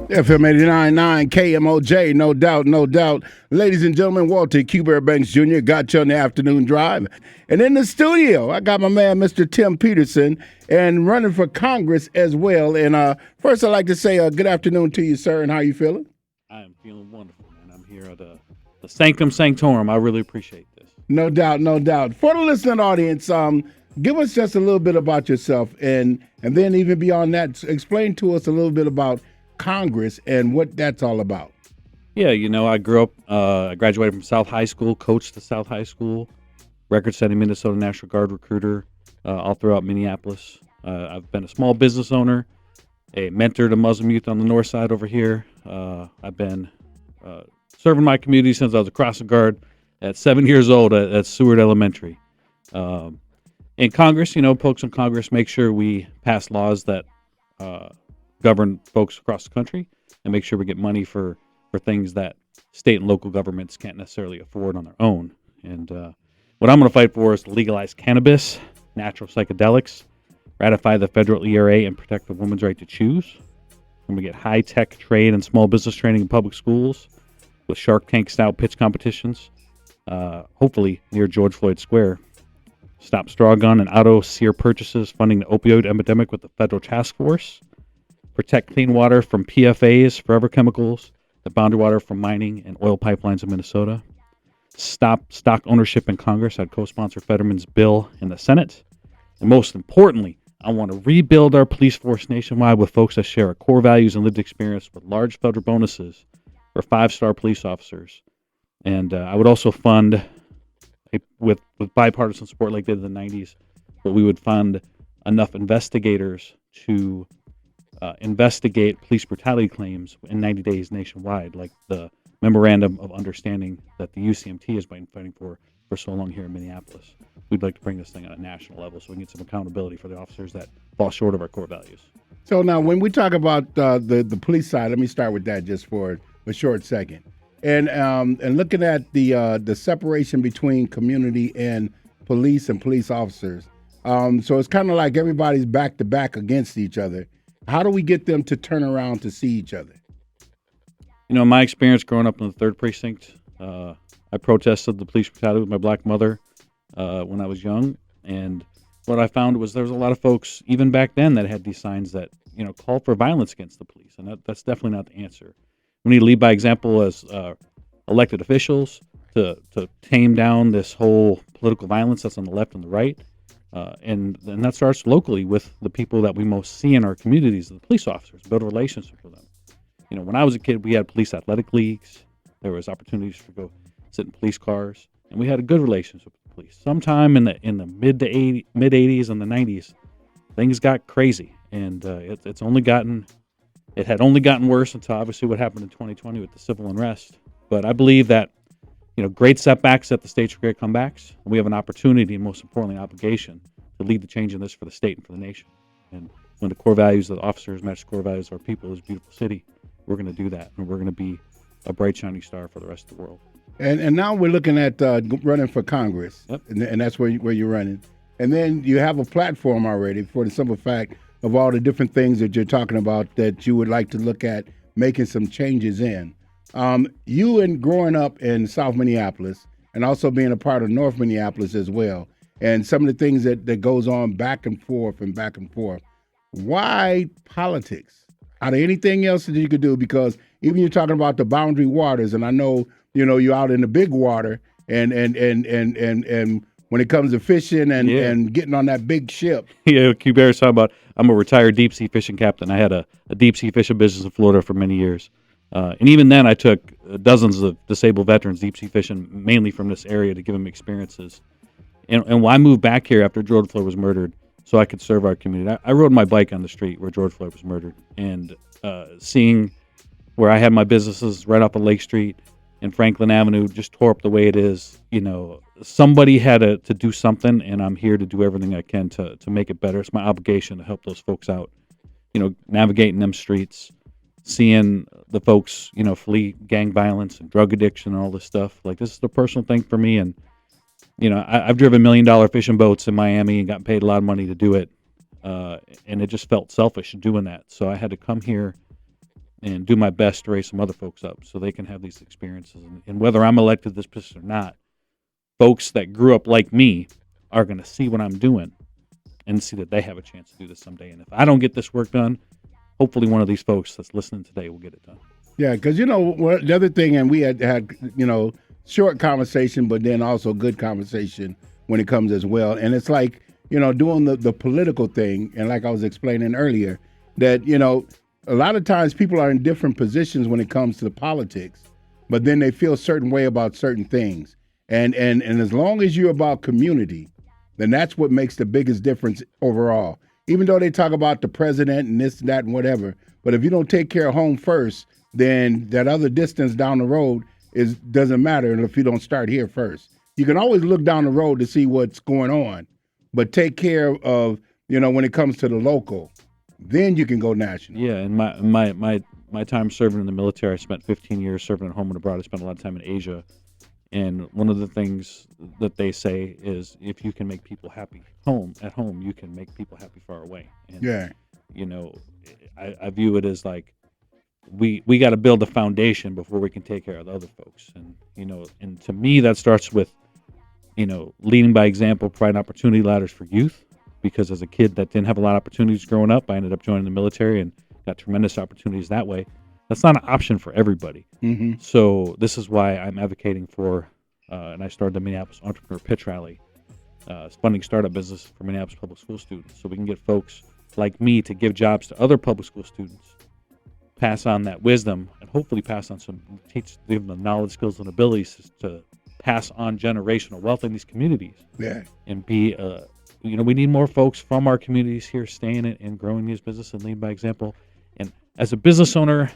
FM 89.9 Kmoj, no doubt, no doubt. Ladies and gentlemen, Walter Q. Banks Jr. got you on the afternoon drive. And in the studio, I got my man, Mr. Tim Peterson, and running for Congress as well. And first, I'd like to say good afternoon to you, sir, and how you feeling? I am feeling wonderful, man. I'm here at the Sanctum Sanctorum. I really appreciate this. No doubt, no doubt. For the listening audience, give us just a little bit about yourself, and then even beyond that, explain to us a little bit about Congress and what that's all about. Yeah, I grew up, I graduated from South High School, coached at South High School, record-setting Minnesota National Guard recruiter all throughout Minneapolis. I've been a small business owner, a mentor to Muslim youth on the north side over here. I've been serving my community since I was a crossing guard at 7 years old at Seward Elementary. In Congress, folks in Congress make sure we pass laws that govern folks across the country and make sure we get money for things that state and local governments can't necessarily afford on their own. And what I'm going to fight for is to legalize cannabis, natural psychedelics, ratify the federal ERA, and protect the woman's right to choose. I'm going to get high-tech trade and small business training in public schools with Shark Tank-style pitch competitions, hopefully near George Floyd Square. Stop straw gun and auto sear purchases, funding the opioid epidemic with the federal task force. Protect clean water from PFAS, forever chemicals, the boundary water from mining and oil pipelines in Minnesota. Stop stock ownership in Congress. I'd co-sponsor Fetterman's bill in the Senate. And most importantly, I want to rebuild our police force nationwide with folks that share our core values and lived experience with large federal bonuses for 5-star police officers. And I would also fund, with bipartisan support like they did in the 90s, but we would fund enough investigators to investigate police brutality claims in 90 days nationwide, like the memorandum of understanding that the UCMT has been fighting for so long here in Minneapolis. We'd like to bring this thing on a national level so we can get some accountability for the officers that fall short of our core values. So now when we talk about the police side, let me start with that just for a short second. And looking at the separation between community and police officers. So it's kind of like everybody's back to back against each other. How do we get them to turn around to see each other? In my experience growing up in the 3rd Precinct, I protested the police brutality with my black mother when I was young. And what I found was there was a lot of folks, even back then, that had these signs that, called for violence against the police. And that's definitely not the answer. We need to lead by example as elected officials to tame down this whole political violence that's on the left and the right. And that starts locally with the people that we most see in our communities, the police officers, build a relationship with them. When I was a kid, we had police athletic leagues. There was opportunities to go sit in police cars, and we had a good relationship with the police. Sometime in the mid 80s and the 90s, things got crazy, and it had only gotten worse until obviously what happened in 2020 with the civil unrest. But I believe that great setbacks at the stage for great comebacks. We have an opportunity, and most importantly, an obligation to lead the change in this for the state and for the nation. And when the core values of the officers match the core values of our people, this beautiful city, we're going to do that, and we're going to be a bright, shining star for the rest of the world. And now we're looking at running for Congress, yep. and that's where you're running. And then you have a platform already for the simple fact of all the different things that you're talking about that you would like to look at making some changes in. You and growing up in South Minneapolis and also being a part of North Minneapolis as well, and some of the things that goes on back and forth. Why politics? Out of anything else that you could do, because even you're talking about the boundary waters, and I know you're out in the big water, and when it comes to fishing and getting on that big ship. Yeah, Q Bear's talking about. I'm a retired deep sea fishing captain. I had a deep sea fishing business in Florida for many years, and even then I took dozens of disabled veterans deep sea fishing, mainly from this area, to give them experiences. And I moved back here after George Floyd was murdered, so I could serve our community. I rode my bike on the street where George Floyd was murdered, and seeing where I had my businesses right off of Lake Street and Franklin Avenue just tore up the way it is. Somebody had to do something, and I'm here to do everything I can to make it better. It's my obligation to help those folks out, navigating them streets, seeing the folks, flee gang violence and drug addiction and all this stuff. Like, this is a personal thing for me, and I've driven $1 million fishing boats in Miami and gotten paid a lot of money to do it. And it just felt selfish doing that. So I had to come here and do my best to raise some other folks up so they can have these experiences. And whether I'm elected to this position or not, folks that grew up like me are going to see what I'm doing and see that they have a chance to do this someday. And if I don't get this work done, hopefully one of these folks that's listening today will get it done. Yeah, because the other thing, and we had short conversation, but then also good conversation when it comes as well. And it's like doing the political thing, and like I was explaining earlier, that a lot of times people are in different positions when it comes to the politics, but then they feel a certain way about certain things. And as long as you're about community, then that's what makes the biggest difference overall. Even though they talk about the president and this, that, and whatever, but if you don't take care of home first, then that other distance down the road doesn't matter if you don't start here first. You can always look down the road to see what's going on, but take care of when it comes to the local, then you can go national. Yeah, and my time serving in the military, I spent 15 years serving at home and abroad. I spent a lot of time in Asia. And one of the things that they say is if you can make people happy at home, you can make people happy far away. And, yeah. I view it as like we got to build a foundation before we can take care of the other folks. And, and to me, that starts with, leading by example, providing opportunity ladders for youth. Because as a kid that didn't have a lot of opportunities growing up, I ended up joining the military and got tremendous opportunities that way. That's not an option for everybody. Mm-hmm. So this is why I'm advocating for, and I started the Minneapolis Entrepreneur Pitch Rally, funding startup business for Minneapolis public school students. So we can get folks like me to give jobs to other public school students, pass on that wisdom, and hopefully give them the knowledge, skills, and abilities to pass on generational wealth in these communities. Yeah. And be, we need more folks from our communities here staying and growing these businesses and leading by example. And as a business owner,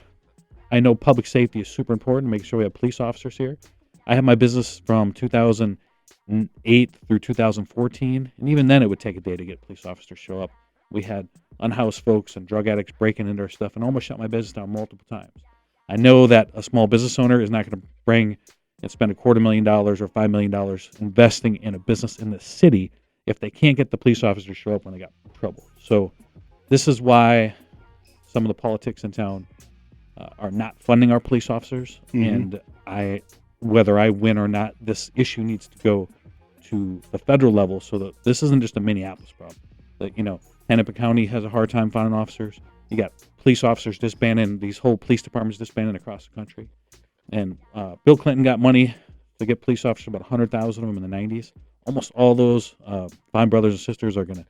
I know public safety is super important, making sure we have police officers here. I have my business from 2008 through 2014, and even then it would take a day to get police officers to show up. We had unhoused folks and drug addicts breaking into our stuff and almost shut my business down multiple times. I know that a small business owner is not going to bring and spend $250,000 or $5 million investing in a business in the city if they can't get the police officers to show up when they got trouble. So this is why some of the politics in town are not funding our police officers. Mm-hmm. And whether I win or not, this issue needs to go to the federal level so that this isn't just a Minneapolis problem. That, Hennepin County has a hard time finding officers. You got police officers disbanding, these whole police departments disbanding across the country. And Bill Clinton got money to get police officers, about 100,000 of them in the 90s. Almost all those fine brothers and sisters are going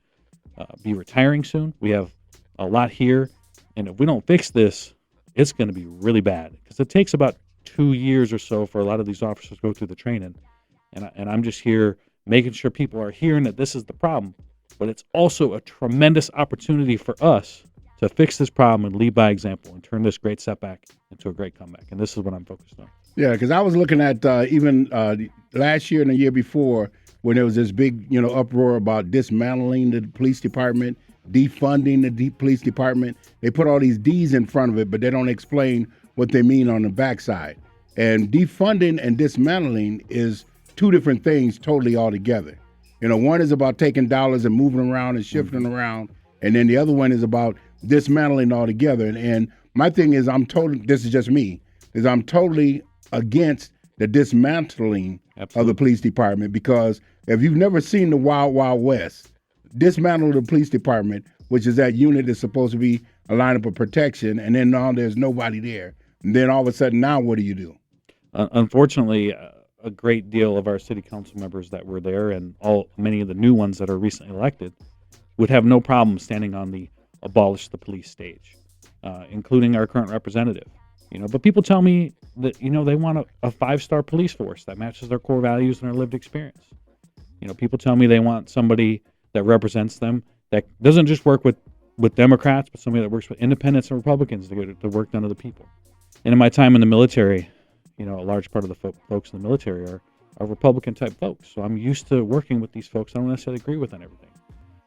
to be retiring soon. We have a lot here. And if we don't fix this, it's going to be really bad because it takes about 2 years or so for a lot of these officers to go through the training. And I'm just here making sure people are hearing that this is the problem, but it's also a tremendous opportunity for us to fix this problem and lead by example and turn this great setback into a great comeback. And this is what I'm focused on. Yeah, because I was looking at even last year and the year before when there was this big, uproar about dismantling the police department, defunding the police department. They put all these D's in front of it, but they don't explain what they mean on the backside. And defunding and dismantling is two different things totally altogether. One is about taking dollars and moving around and shifting around, and then the other one is about dismantling altogether. And my thing is, this is just me, is I'm totally against the dismantling of the police department, because if you've never seen the Wild Wild West, dismantle the police department, which is that unit that's supposed to be a lineup of protection, and then now there's nobody there. And then all of a sudden, now what do you do? Unfortunately, a great deal of our city council members that were there and many of the new ones that are recently elected would have no problem standing on the abolish the police stage, including our current representative. But people tell me that, they want a 5-star police force that matches their core values and their lived experience. People tell me they want somebody that represents them, that doesn't just work with Democrats, but somebody that works with independents and Republicans to get the work done to the people. And in my time in the military, a large part of the folks in the military are Republican-type folks. So I'm used to working with these folks. I don't necessarily agree with on everything.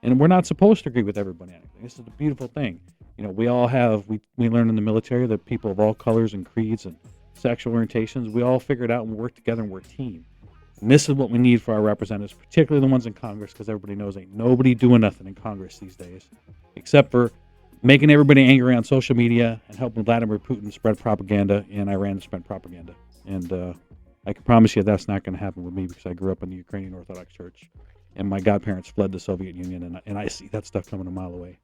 And we're not supposed to agree with everybody on anything. This is the beautiful thing. We all have, we learn in the military that people of all colors and creeds and sexual orientations, we all figure it out and work together and we're a team. And this is what we need for our representatives, particularly the ones in Congress, because everybody knows ain't nobody doing nothing in Congress these days, except for making everybody angry on social media and helping Vladimir Putin spread propaganda in Iran to spread propaganda. And I can promise you that's not going to happen with me because I grew up in the Ukrainian Orthodox Church, and my godparents fled the Soviet Union, and I see that stuff coming a mile away.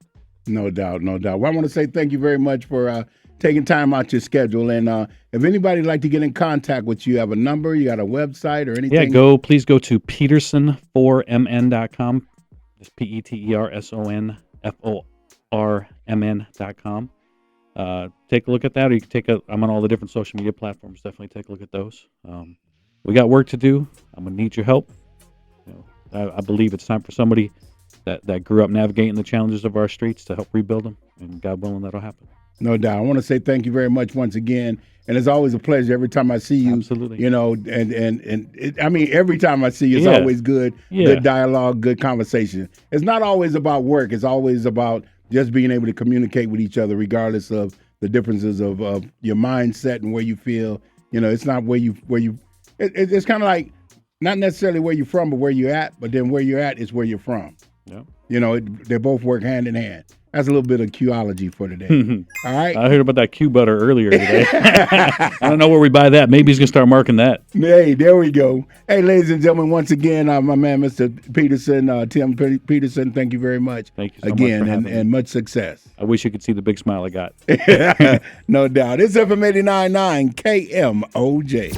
No doubt, no doubt. Well, I want to say thank you very much for taking time out your schedule. And if anybody would like to get in contact with you, have a number, you got a website or anything? Yeah, please go to peterson4mn.com. It's petersonformn.com. Take a look at that, or you can I'm on all the different social media platforms. Definitely take a look at those. We got work to do. I'm gonna need your help. I believe it's time for somebody that grew up navigating the challenges of our streets to help rebuild them, and God willing, that'll happen. No doubt. I want to say thank you very much once again, and it's always a pleasure every time I see you. Absolutely. I mean, every time I see you, it's always good dialogue, good conversation. It's not always about work. It's always about just being able to communicate with each other, regardless of the differences of your mindset and where you feel. It's not it's kind of like not necessarily where you're from, but where you're at. But then where you're at is where you're from. Yeah. They both work hand in hand. That's a little bit of Qology for today. All right. I heard about that Q butter earlier today. I don't know where we buy that. Maybe he's going to start marking that. Hey, there we go. Hey, ladies and gentlemen, once again, my man, Mr. Peterson, Tim Peterson, thank you very much. Thank you so again, much for having me. And much success. I wish you could see the big smile I got. No doubt. It's FM 89.9 KMOJ.